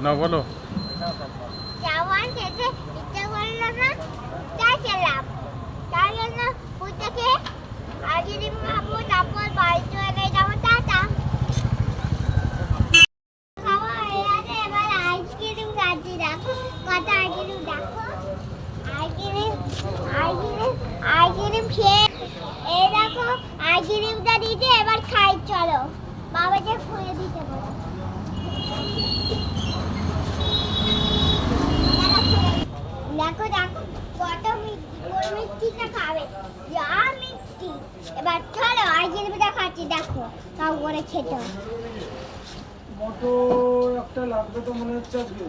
না বলো। যাওয়ার খেতে ইচ্ছে করলো না, তাই খেলাম। তাই জন্য ফুটটাকে আইসক্রিম খাবো, তারপর বাড়ি চলে যাবো। টাটা। খাওয়া হয়ে গেছে, এবার আইসক্রিম খাচ্ছি। দেখো কত আইসক্রিম, দেখো আইসক্রিম আইসক্রিম আইসক্রিম খেয়ে এই দেখো আইসক্রিমটা দিতে, এবার খাই চলো। বাবাকে খুলে দিতে বলো। দেখো দেখো কত মিষ্টি, ওই মিষ্টিটা খাবে, যা মিষ্টি। এবার চলো আইসক্রিমটা খাচ্ছি, দেখো তাও করে খেতে হবে। মোটর একটা লাগবে তো মনে হচ্ছে আজকে।